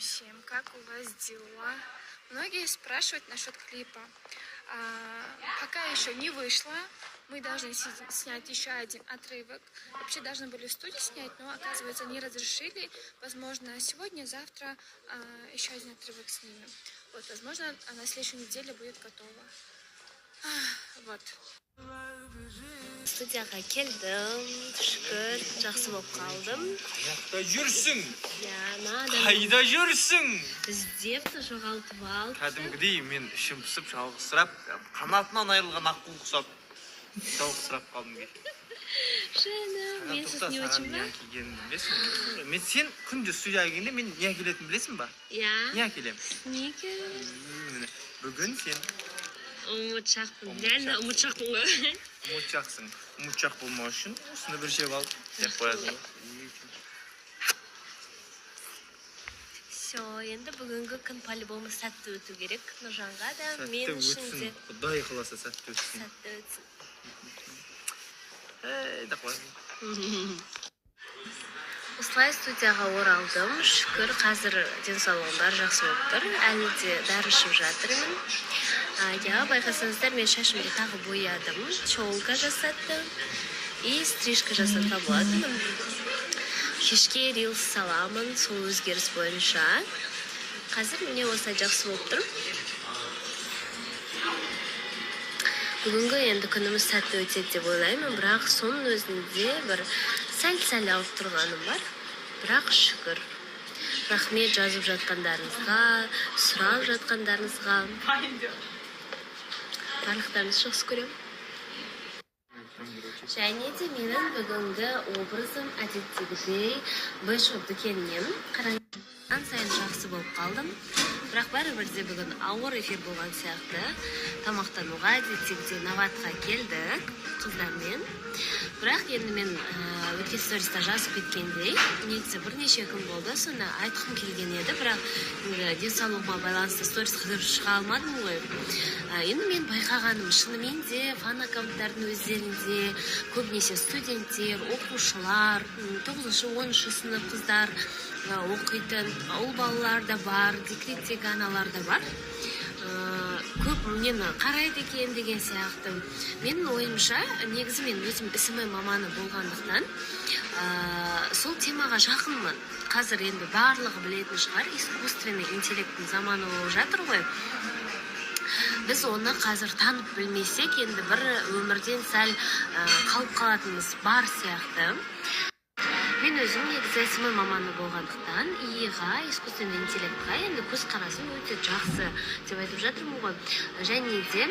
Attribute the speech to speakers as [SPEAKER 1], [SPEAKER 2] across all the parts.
[SPEAKER 1] всем, как у вас дела? Многие спрашивают насчет клипа. Пока еще не вышло. Мы должны снять еще один отрывок. Вообще должны были в студии снять, но, оказывается, не разрешили. Возможно, сегодня, завтра еще один отрывок снимем. Вот, возможно, на следующей неделе будет готово. Вот.
[SPEAKER 2] Студияға келдім, шүкір, жақсы болып қалдым.
[SPEAKER 3] Қайда жүрсің?
[SPEAKER 2] Надо.
[SPEAKER 3] Қайда жүрсің?
[SPEAKER 2] Іздеп жоғалтып алды.
[SPEAKER 3] Кәдімгідей мен ішім пысып жалғызсырап, қанатынан айырылған аққу құсап, жалғызсырап қалдым кеше.
[SPEAKER 2] Жаным, мен сіздің не өтшім ба?
[SPEAKER 3] Мен сен күнде студияға келгенде мен не әкелетінін білесің ба?
[SPEAKER 2] Я.
[SPEAKER 3] Не әкелем?
[SPEAKER 2] Не әкелем?
[SPEAKER 3] Бүгін сен
[SPEAKER 2] ұмытшақпын. Реально ұмытшақпын ғой.
[SPEAKER 3] Ұмытшақсың. Ұмытшақ болмау үшін осыны бір жеп алып деп қоясың.
[SPEAKER 2] Все, енді бүгінгі күн по-любому сәтті өту керек. Нұржанға да, мен үшін де.
[SPEAKER 3] Құдай қаласа сәтті өтсін.
[SPEAKER 2] Сәтті өтсін.
[SPEAKER 3] Деп қоясың.
[SPEAKER 2] Осылай студияға оралдым. Шүкір, қазір денсаулығым бәрі жақсы болып тұр. Әлі де дәрі ішіп жатырмын. Байқасаңыздар, мен шашымды тағы боядым. Челка жасаттым. И стрижка жасатқа боладым. Кешке рилс саламын, сол өзгеріс бойынша. Қазір міне осылай жақсы болып тұр. Бүгінгі енді күніміз сәтті өтеді деп ойлаймын, бірақ соның өзінде бір сәл-сәл алып тұрғаным бар. Бірақ шүкір. Рахмет жазып жатқандарыңызға, сұрап жатқандарыңызға. Барлықтарыңызды жақсы көремін. Және де менің бүгінгі образым әдеттегідей Бэшоп дүкенінен қараңғыдан сайын жақсы болып қалдым. Бірақ бәрібір де бүгін ауыр эфир болған сияқты. Тамақтануға әдеттегідей Наватқа келдік қыздармен. Бірақ енді мен өткен сториста жазып кеткендей, негізі бірнеше күн болды, соны айтқым келген еді, бірақ денсаулығыма байланысты сторис қыдырып шыға алмадым ғой. Енді мен байқағаным, шынымен де фан аккаунттардың өздерінде көбінесе студенттер, оқушылар, 9-10 сынып қыздар оқитын, ұл балалар да бар, декреттегі аналар да бар. Көп мені қарайды екен деген сияқты. Менің ойымша, негізі мен өзім ісімі маманы болғандықтан, сол темаға жақынмын. Қазір енді барлығы білетін шығар, искусственный интеллекттің заманы болып жатыр ғой. Біз оны қазір танып білмесек, енді бір өмірден сәл қалып қалатынымыз бар сияқты. Мен өзім негізі ісімі маманы болғандықтан, иеға, искусственный интеллектқа енді көз қарасым өте жақсы деп айтып жатырмын ғой. Және де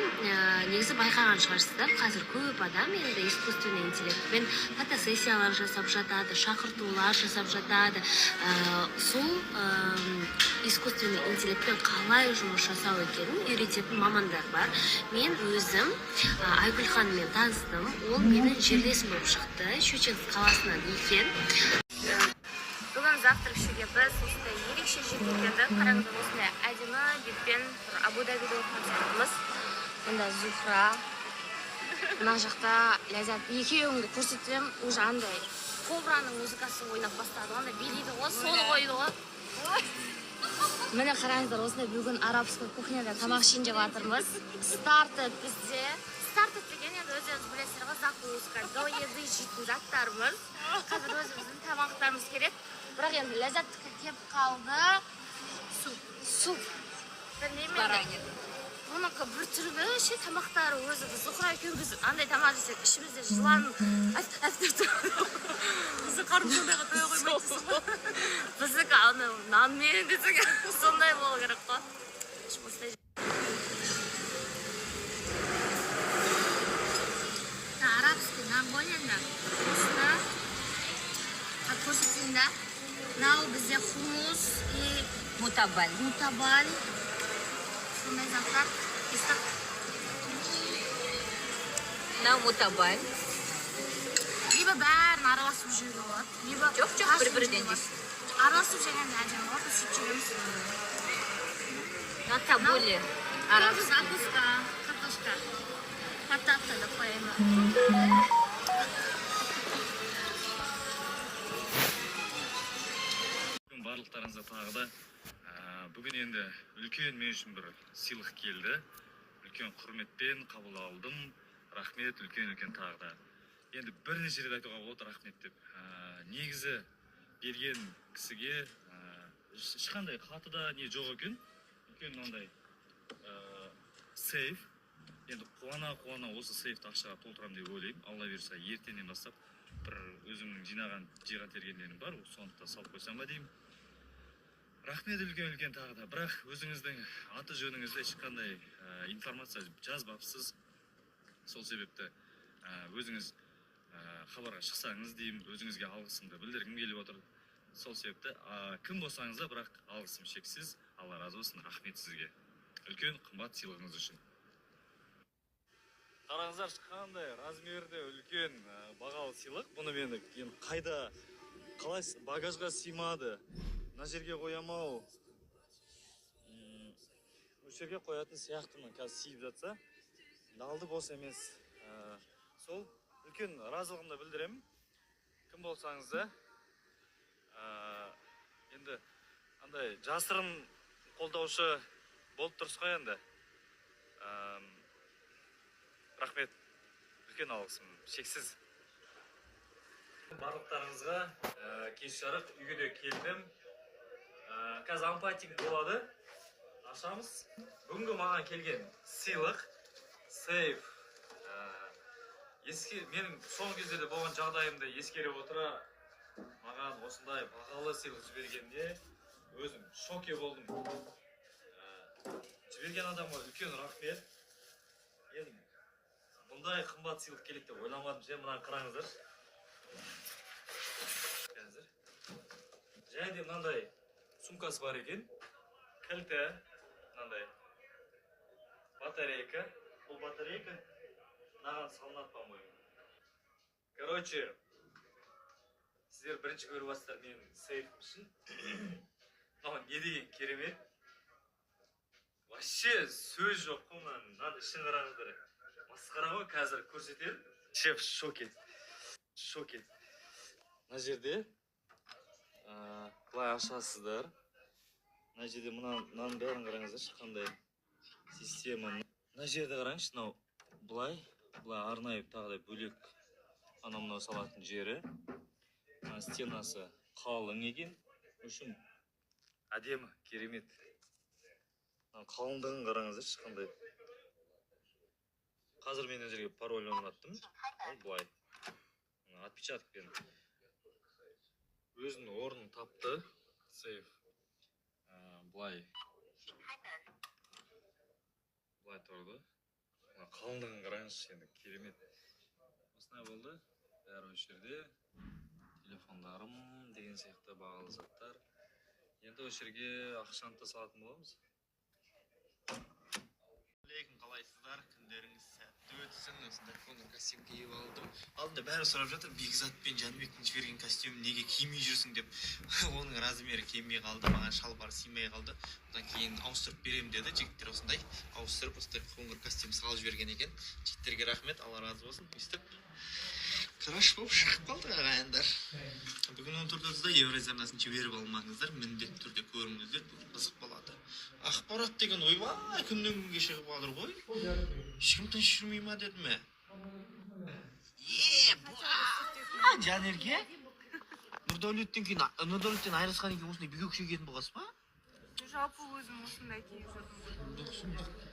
[SPEAKER 2] негізі байқаған шығарсыздар, қазір көп адам енді искусственный интеллектпен фотосессиялар жасап жатады, шақыртулар жасап жатады. Сол искусственный интеллектпен қалай жұмыс жасау екенін үйрететін мамандар бар. Мен өзім Айгүлханмен таныстым. Ол менің жерлесім болып шықты, Щучинск қаласынан екен. Бүгін завтрак ішуге біз осындай ерекше жерге келдік. Қараңыздар, осындай әдемі бетпен Абу-Дабиде отырған сияқтымыз. Мұнда Зухра, мына жақта Ләззат. Екеуіңді көрсетсем, уже андай Кобраның музыкасы ойнап бастады. Андай билейді ғой, соны қойды ғой. Міне қараңыздар, осындай бүгін арабский кухняда тамақ ішейін деп жатырмыз. Стартет бізде. Стартет деген енді өздеріңіз білесіздер ғой, закуска, до еды жейтін заттарымыз. Қазір өзіміздің тамақтарымыз керек. Бірақ енді Ләззаттікі кеп қалды. Суп. Білмеймін. Оныкі бір түргі ше тамақтары өзі біз Зухра екеуміз андай тамақ жесек, ішімізде жылан Бізді қарым сондайға тоя қоймайсыз ба? Біздікі аны нанмен десек сондай болу керек қой. Арабский нан ғой енді. Осында көрсетейін да. Мынау бізде хумус и мутабаль. Сондай заттар.
[SPEAKER 4] Мынау мутабаль.
[SPEAKER 1] Либо бәрін араласып жеуге болады, либо
[SPEAKER 4] жоқ, бір-бірден жейсіз.
[SPEAKER 1] Араласып жегенде әдемі болады, сөйтіп жегеміз.
[SPEAKER 4] Мутаболи.
[SPEAKER 1] Арабский закуска, картошка. Патата да қояйын.
[SPEAKER 3] Барлықтарыңызға тағы да
[SPEAKER 5] Бүгін енді үлкен мен үшін бір сыйлық келді. Үлкен құрметпен қабыл алдым. Рахмет, үлкен тағы да. Енді бірнеше рет айтуға болады рахмет деп. Негізі берген кісіге ешқандай хаты да не жоқ екен. Үлкен мынандай сейф. Енді қуана осы сейфті ақшаға толтырамын деп ойлаймын. Алла бұйырса ертеңнен бастап бір өзімнің жиған тергендерім бар, соны да салып қойсам ба деймін. Рахмет үлкен тағы да. Бірақ өзіңіздің аты жөніңізде ешқандай информация жазбапсыз. Сол себепті өзіңіз хабарға шықсаңыз деймін, өзіңізге алғысымды білдіргім келіп отыр. Сол себепті кім болсаңыз да, бірақ алғысым шексіз. Алла разы болсын, рахмет сізге. Үлкен қымбат сыйлығыңыз үшін. Қараңыздар, қандай размерде үлкен бағалы сыйлық. Бұны мен қайда қалай багажға сыймады. Мына жерге қоямау. Осы жерге қоятын сияқтымын. Қазір сиіп жатса, далды бос емес. Сол үлкен разылығымды білдіремін. Кім болсаңыз да, енді андай жасырын қолдаушы болып тұрсыз ғой енді. Рахмет, үлкен алғысым шексіз. Барлықтарыңызға кеш жарық үйге де келдім. Қазір ампатик болады. Ашамыз. Бүгінгі маған келген сыйлық, сейф. Менің соңғы кездерде болған жағдайымды ескере отыра, маған осындай бағалы сыйлық жібергенде өзім шоке болдым. Жіберген адамға үлкен рахмет. Бұндай қымбат сыйлық келеді деп ойламадым. Мынаны қараңыздар. Және де мынандай сумкасы бар екен. Кілті, мынандай батарейка. Бұл батарейка мынаған салынады, по-моему. Короче, сіздер бірінші көріп жатсыздар менің сейфім үшін. Мынау не деген керемет. Вообще сөз жоқ қой мынаның ішін қараңыздар. Масқара ғой, қазір көрсетемін. Шеф шоке. Мына жерде былай ашасыздар. Мына жерде мынаның бәрін қараңыздар, қандай система. Мына жерде қараңызшы, мынау былай арнайы тағы да бөлек анау салатын жері. Стенасы қалың екен. Үшін әдемі, керемет. Қалыңдығын қараңыздар, қандай. Қазір мен жерге пароль орнаттым. Былай. Отпечаткпен өзінің орнын тапты. Сейф. Былай тұрды. Қалыңдығын қараңызшы, енді керемет. Осындай болды. Бәрі осы жерде. Телефондарым деген сияқты бағалы заттар. Енді осы жерге ақшаны да салатын боламыз. Қалайсыздар, күндеріңіз сәтті өтсін. Осындай конкурс костюм киіп алдым. Алдында бәрі сұрап жатыр, Бекзат пен Жәнібектің жіберген костюм неге кимей жүрсің деп. Оның размері келмей қалды, маған шалбар сыймай қалды. Одан кейін ауыстырып беремін деді. Жігіттер осындай ауыстырып, осындай конкурс костюм салып жіберген екен. Жігіттерге рахмет, Алла разы болсын. Өстіп краш болып шығып қалды ағайындар. Бүгін 14:30-да Евразия арнасын жіберіп алмаңыздар, міндетті түрде көріңіздер, бүгін қызық болады. Ақпарат деген ойбай, күннен күнге шығып жатыр ғой. Ешкім тыныш жүрмей ма деді ме? Жанерге? Нұрдәулеттен айырылысқан екен осындай бүйге күшейгетін болғасы ба?
[SPEAKER 6] Жалпы өзім осындай киіп жүрдім.
[SPEAKER 5] Сұмдық.